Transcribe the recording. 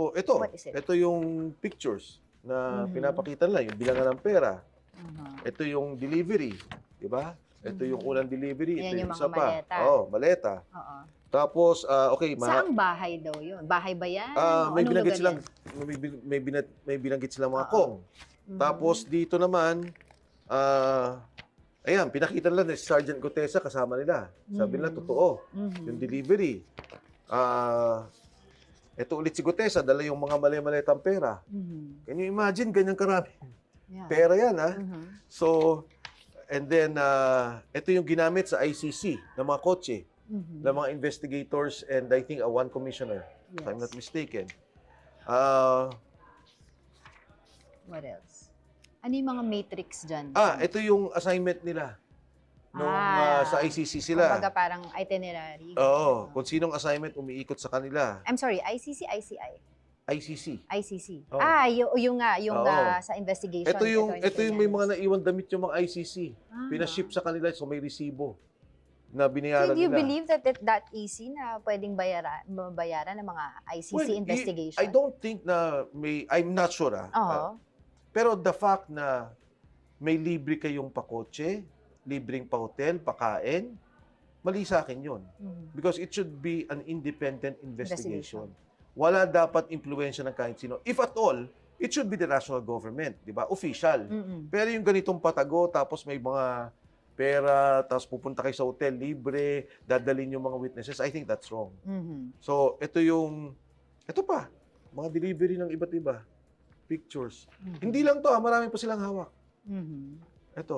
So, ito. What is it? Ito yung pictures na Mhm. pinapakita nila, yung bilangan ng pera. Uh-huh. Ito yung delivery, di ba? Ito yung unang delivery. Ayan Ito yung isa mga pa. maleta. Oo, maleta. Oo. Tapos, okay, Saang bahay daw yun? Bahay ba yan? O may anong binanggit lugar silang, yan? may binanggit silang mga Oo. kong. Mhm. Tapos, dito naman, ayan, pinakita nila na si Sergeant Gutesa kasama nila. Sabi nila, totoo. Yung delivery. Ito ulit si Gutesa, dala yung mga mali-maletang pera. Can you imagine, ganyan karami? Yeah. Pera yan, ha? So, and then, ito yung ginamit sa ICC ng mga kotse, ng mga investigators, and I think one commissioner, if I'm not mistaken. What else? Ano yung mga matrix dyan? Ito yung assignment nila. Nung sa ICC sila. Kumbaga parang itinerary. Oo. Kung sinong assignment umiikot sa kanila. I'm sorry, ICC, ICI? ICC. ICC. Oo. Yung Oo. sa investigation. Ito yung may mga naiwan damit yung mga ICC. Ah. Pinaship sa kanila, so may resibo na binayaran Do you nila. believe that easy na pwedeng bayaran ng mga ICC investigation? I don't think na I'm not sure. Oo. Pero the fact na may libre kayong pakotse, libreng pa-hotel, pakain, mali sa akin yun. Because it should be an independent investigation. Wala dapat impluensya ng kahit sino. If at all, it should be the national government, di ba? Official. Pero yung ganitong patago, tapos may mga pera, tapos pupunta kayo sa hotel, libre, dadalhin yung mga witnesses, I think that's wrong. So, ito pa, mga delivery ng iba't iba, pictures. Hindi lang to, marami pa silang hawak. Ito.